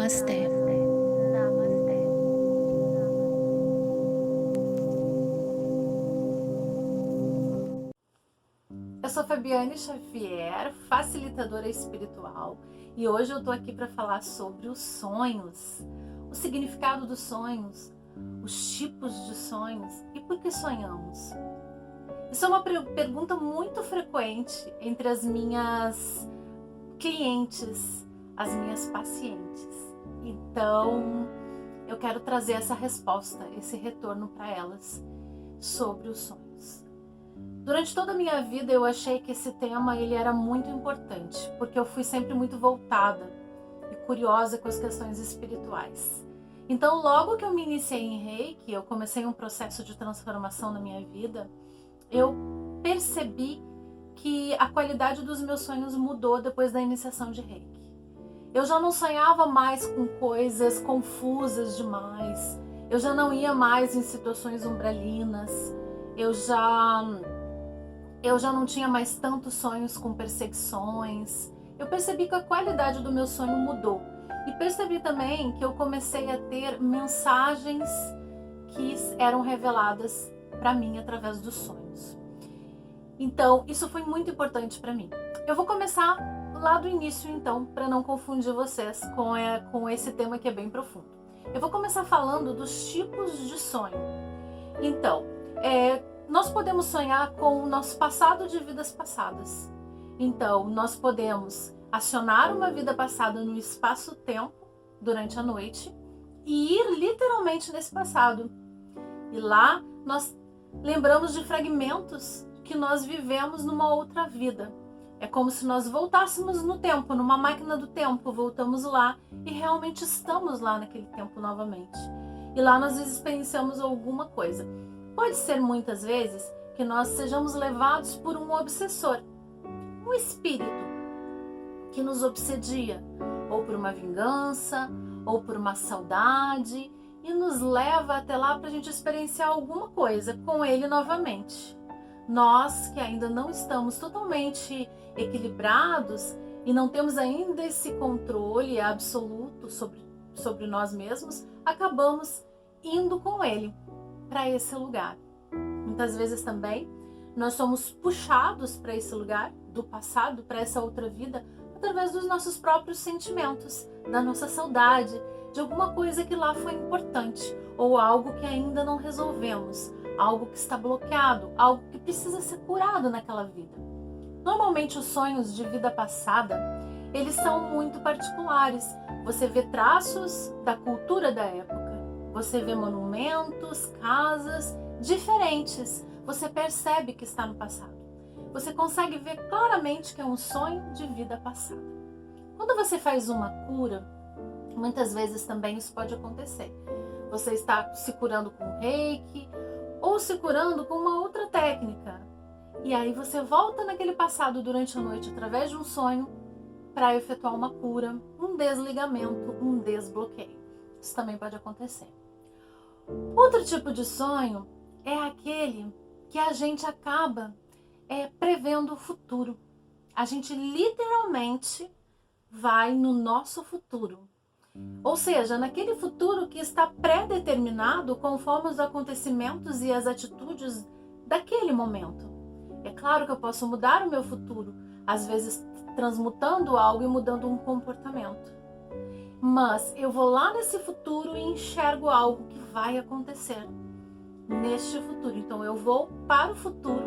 Namastê. Eu sou Fabiane Xavier, facilitadora espiritual, e hoje eu tô aqui para falar sobre os sonhos, o significado dos sonhos, os tipos de sonhos e por que sonhamos. Isso é uma pergunta muito frequente entre as minhas clientes, as minhas pacientes. Então, eu quero trazer essa resposta, esse retorno para elas sobre os sonhos. Durante toda a minha vida eu achei que esse tema ele era muito importante, porque eu fui sempre muito voltada e curiosa com as questões espirituais. Então, logo que eu me iniciei em Reiki, eu comecei um processo de transformação na minha vida, eu percebi que a qualidade dos meus sonhos mudou depois da iniciação de Reiki. Eu já não sonhava mais com coisas confusas demais, eu já não ia mais em situações umbralinas, eu já não tinha mais tantos sonhos com perseguições. Eu percebi que a qualidade do meu sonho mudou. E percebi também que eu comecei a ter mensagens que eram reveladas para mim através dos sonhos. Então, isso foi muito importante para mim. Eu vou começar lá do início, então, para não confundir vocês com esse tema que é bem profundo. Eu vou começar falando dos tipos de sonho. Então, nós podemos sonhar com o nosso passado de vidas passadas. Então, nós podemos acionar uma vida passada no espaço-tempo durante a noite e ir literalmente nesse passado. E lá nós lembramos de fragmentos que nós vivemos numa outra vida. É como se nós voltássemos no tempo, numa máquina do tempo, voltamos lá e realmente estamos lá naquele tempo novamente. E lá nós experienciamos alguma coisa. Pode ser muitas vezes que nós sejamos levados por um obsessor, um espírito que nos obsedia, ou por uma vingança, ou por uma saudade, e nos leva até lá para a gente experienciar alguma coisa com ele novamente. Nós que ainda não estamos totalmente equilibrados e não temos ainda esse controle absoluto sobre nós mesmos, acabamos indo com ele para esse lugar. Muitas vezes também nós somos puxados para esse lugar do passado, para essa outra vida, através dos nossos próprios sentimentos, da nossa saudade, de alguma coisa que lá foi importante, ou algo que ainda não resolvemos, algo que está bloqueado, algo que precisa ser curado naquela vida. Normalmente os sonhos de vida passada, eles são muito particulares. Você vê traços da cultura da época. Você vê monumentos, casas diferentes. Você percebe que está no passado. Você consegue ver claramente que é um sonho de vida passada. Quando você faz uma cura, muitas vezes também isso pode acontecer. Você está se curando com reiki ou se curando com uma outra técnica. E aí você volta naquele passado durante a noite através de um sonho para efetuar uma cura, um desligamento, um desbloqueio. Isso também pode acontecer. Outro tipo de sonho é aquele que a gente acaba prevendo o futuro. A gente literalmente vai no nosso futuro. Ou seja, naquele futuro que está pré-determinado conforme os acontecimentos e as atitudes daquele momento. É claro que eu posso mudar o meu futuro, às vezes transmutando algo e mudando um comportamento. Mas eu vou lá nesse futuro e enxergo algo que vai acontecer neste futuro. Então eu vou para o futuro.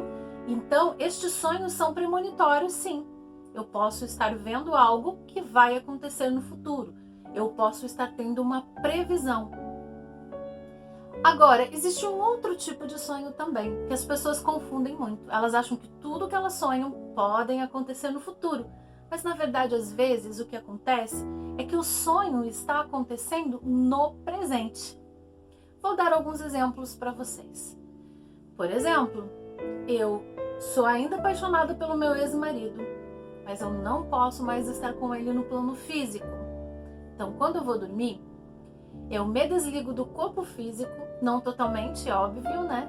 Então estes sonhos são premonitórios, sim. Eu posso estar vendo algo que vai acontecer no futuro. Eu posso estar tendo uma previsão. Agora, existe um outro tipo de sonho também, que as pessoas confundem muito. Elas acham que tudo que elas sonham podem acontecer no futuro. Mas na verdade, às vezes, o que acontece é que o sonho está acontecendo no presente. Vou dar alguns exemplos para vocês. Por exemplo, eu sou ainda apaixonada pelo meu ex-marido, mas eu não posso mais estar com ele no plano físico. Então, quando eu vou dormir, eu me desligo do corpo físico, não totalmente, óbvio, né?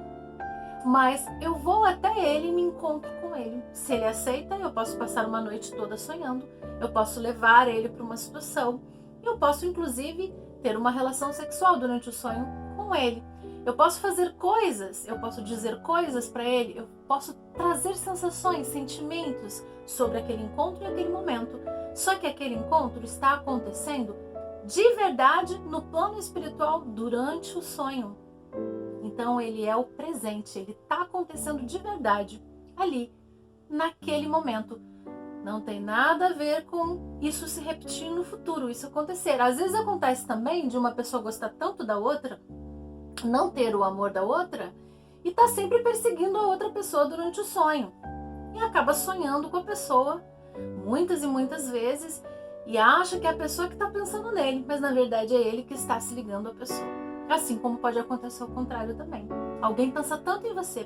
Mas eu vou até ele e me encontro com ele. Se ele aceita, eu posso passar uma noite toda sonhando. Eu posso levar ele para uma situação Eu posso, inclusive, ter uma relação sexual durante o sonho com ele. Eu posso fazer coisas, eu posso dizer coisas para ele, eu posso trazer sensações, sentimentos sobre aquele encontro e aquele momento. Só que aquele encontro está acontecendo de verdade no plano espiritual durante o sonho. Então ele é o presente, ele está acontecendo de verdade ali, naquele momento. Não tem nada a ver com isso se repetir no futuro, isso acontecer. Às vezes acontece também de uma pessoa gostar tanto da outra, não ter o amor da outra e tá sempre perseguindo a outra pessoa durante o sonho. E acaba sonhando com a pessoa muitas e muitas vezes e acha que é a pessoa que está pensando nele, mas na verdade é ele que está se ligando à pessoa. Assim como pode acontecer o contrário também. Alguém pensa tanto em você,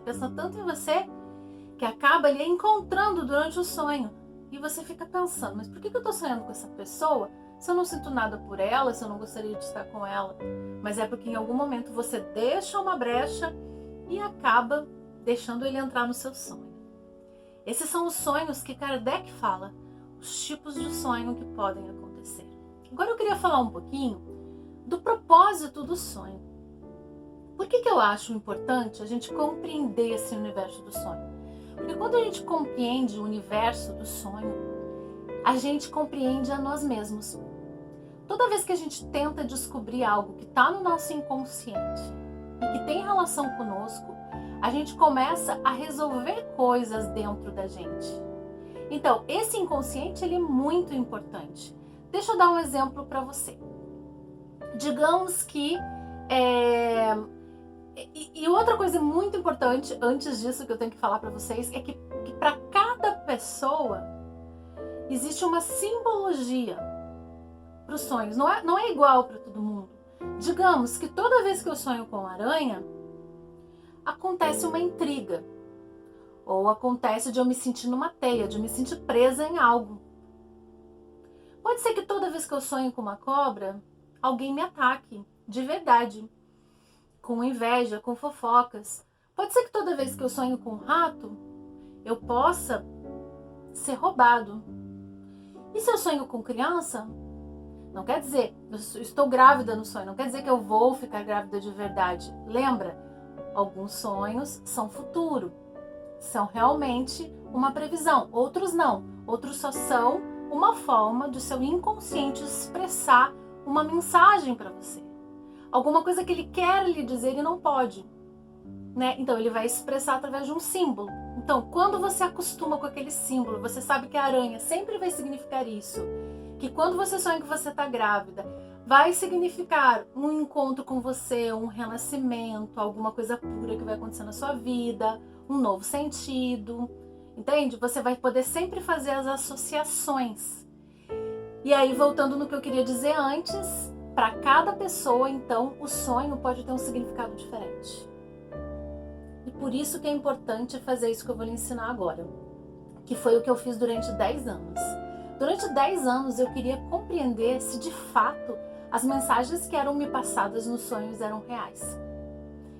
que acaba ali encontrando durante o sonho. E você fica pensando, mas por que eu estou sonhando com essa pessoa se eu não sinto nada por ela, se eu não gostaria de estar com ela? Mas é porque em algum momento você deixa uma brecha e acaba deixando ele entrar no seu sonho. Esses são os sonhos que Kardec fala, os tipos de sonho que podem acontecer. Agora eu queria falar um pouquinho do propósito do sonho. Por que eu acho importante a gente compreender esse universo do sonho? Porque quando a gente compreende o universo do sonho, a gente compreende a nós mesmos. Toda vez que a gente tenta descobrir algo que está no nosso inconsciente e que tem relação conosco, a gente começa a resolver coisas dentro da gente. Então, esse inconsciente ele é muito importante. Deixa eu dar um exemplo para você. Digamos que... E outra coisa muito importante, antes disso que eu tenho que falar para vocês, é que para cada pessoa existe uma simbologia para os sonhos. Não é igual para todo mundo. Digamos que toda vez que eu sonho com aranha, acontece uma intriga. Ou acontece de eu me sentir numa teia, de eu me sentir presa em algo. Pode ser que toda vez que eu sonho com uma cobra, alguém me ataque, de verdade. Com inveja, com fofocas. Pode ser que toda vez que eu sonho com um rato, eu possa ser roubado. E se eu sonho com criança, não quer dizer, eu estou grávida no sonho, não quer dizer que eu vou ficar grávida de verdade. Lembra? Alguns sonhos são futuro, são realmente uma previsão, outros não. Outros só são uma forma do seu inconsciente expressar uma mensagem para você. Alguma coisa que ele quer lhe dizer e não pode, né? Então ele vai expressar através de um símbolo. Então, quando você acostuma com aquele símbolo, você sabe que a aranha sempre vai significar isso. Que quando você sonha que você está grávida, vai significar um encontro com você, um renascimento, alguma coisa pura que vai acontecer na sua vida, um novo sentido, entende? Você vai poder sempre fazer as associações. E aí, voltando no que eu queria dizer antes, para cada pessoa, então, o sonho pode ter um significado diferente. E por isso que é importante fazer isso que eu vou lhe ensinar agora, que foi o que eu fiz durante 10 anos. Durante 10 anos eu queria compreender se de fato as mensagens que eram me passadas nos sonhos eram reais.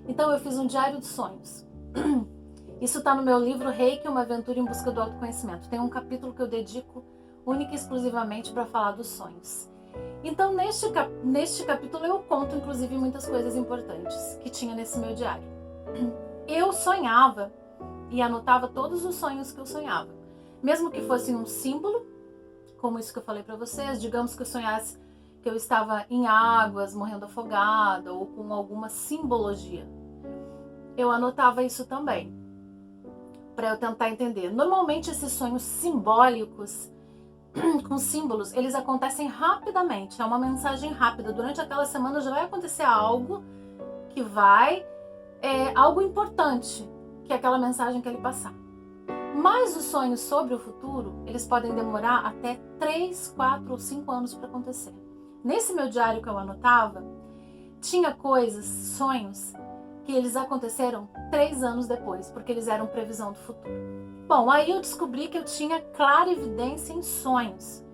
Então eu fiz um diário de sonhos. Isso está no meu livro Reiki, uma aventura em busca do autoconhecimento. Tem um capítulo que eu dedico única e exclusivamente para falar dos sonhos. Então, neste capítulo eu conto, inclusive, muitas coisas importantes que tinha nesse meu diário. Eu sonhava e anotava todos os sonhos que eu sonhava. Mesmo que fosse um símbolo, como isso que eu falei para vocês, digamos que eu sonhasse que eu estava em águas, morrendo afogada, ou com alguma simbologia. Eu anotava isso também, para eu tentar entender. Normalmente, esses sonhos simbólicos, com símbolos, eles acontecem rapidamente, é uma mensagem rápida. Durante aquela semana já vai acontecer algo que algo importante, que é aquela mensagem que ele passar. Mas os sonhos sobre o futuro, eles podem demorar até 3, 4 ou 5 anos para acontecer. Nesse meu diário que eu anotava, tinha coisas, sonhos, que eles aconteceram 3 anos depois, porque eles eram previsão do futuro. Bom, aí eu descobri que eu tinha clarividência em sonhos.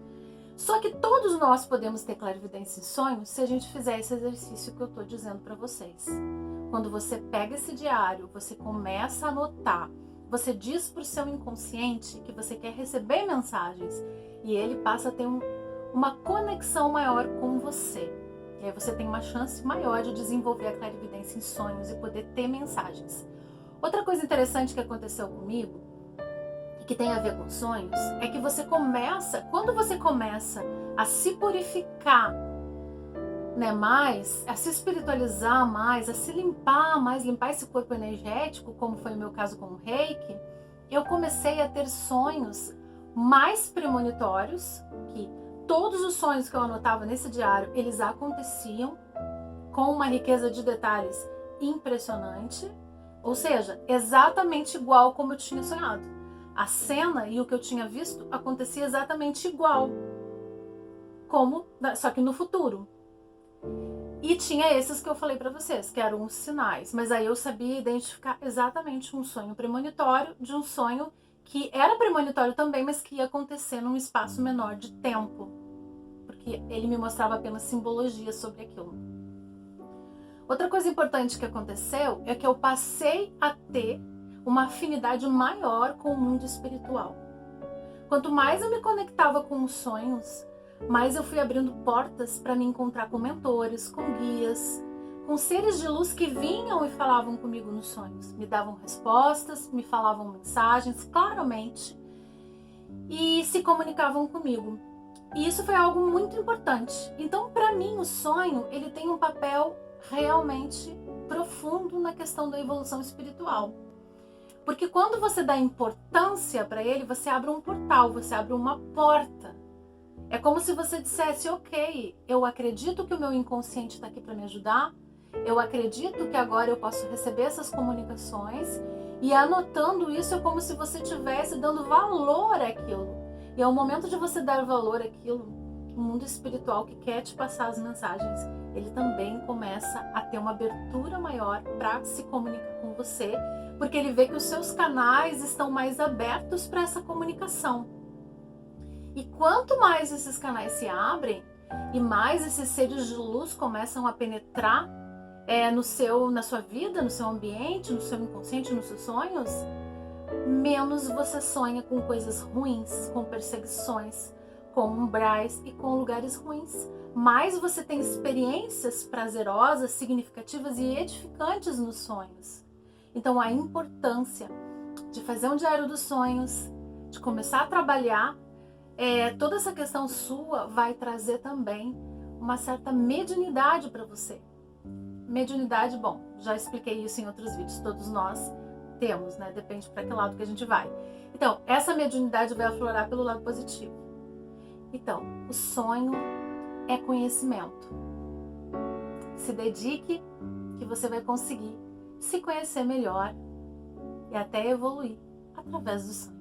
Só que todos nós podemos ter clarividência em sonhos se a gente fizer esse exercício que eu estou dizendo para vocês. Quando você pega esse diário, você começa a anotar, você diz para o seu inconsciente que você quer receber mensagens e ele passa a ter uma conexão maior com você. E aí você tem uma chance maior de desenvolver a clarividência em sonhos e poder ter mensagens. Outra coisa interessante que aconteceu comigo, e que tem a ver com sonhos, é que quando você começa a se purificar, né, mais, a se espiritualizar mais, a se limpar mais, limpar esse corpo energético, como foi o meu caso com o Reiki, eu comecei a ter sonhos mais premonitórios, que todos os sonhos que eu anotava nesse diário, eles aconteciam com uma riqueza de detalhes impressionante, ou seja, exatamente igual como eu tinha sonhado. A cena e o que eu tinha visto acontecia exatamente igual, só que no futuro. E tinha esses que eu falei pra vocês, que eram os sinais, mas aí eu sabia identificar exatamente um sonho premonitório de um sonho que era premonitório também, mas que ia acontecer num espaço menor de tempo, porque ele me mostrava apenas simbologia sobre aquilo. Outra coisa importante que aconteceu é que eu passei a ter uma afinidade maior com o mundo espiritual. Quanto mais eu me conectava com os sonhos, mais eu fui abrindo portas para me encontrar com mentores, com guias, com seres de luz que vinham e falavam comigo nos sonhos. Me davam respostas, me falavam mensagens claramente e se comunicavam comigo. E isso foi algo muito importante. Então, para mim, o sonho, ele tem um papel realmente profundo na questão da evolução espiritual. Porque quando você dá importância para ele, você abre um portal, você abre uma porta. É como se você dissesse, ok, eu acredito que o meu inconsciente está aqui para me ajudar, eu acredito que agora eu posso receber essas comunicações, e anotando isso é como se você estivesse dando valor àquilo. E é o momento de você dar valor àquilo, o mundo espiritual que quer te passar as mensagens, ele também começa a ter uma abertura maior para se comunicar com você, porque ele vê que os seus canais estão mais abertos para essa comunicação. E quanto mais esses canais se abrem e mais esses seres de luz começam a penetrar na sua vida, no seu ambiente, no seu inconsciente, nos seus sonhos, menos você sonha com coisas ruins, com perseguições, com umbrais e com lugares ruins. Mais você tem experiências prazerosas, significativas e edificantes nos sonhos. Então a importância de fazer um diário dos sonhos, de começar a trabalhar toda essa questão sua vai trazer também uma certa mediunidade para você. Mediunidade, bom, já expliquei isso em outros vídeos, todos nós temos, né? Depende para que lado que a gente vai. Então, essa mediunidade vai aflorar pelo lado positivo. Então, o sonho é conhecimento. Se dedique que você vai conseguir se conhecer melhor e até evoluir através do sonho.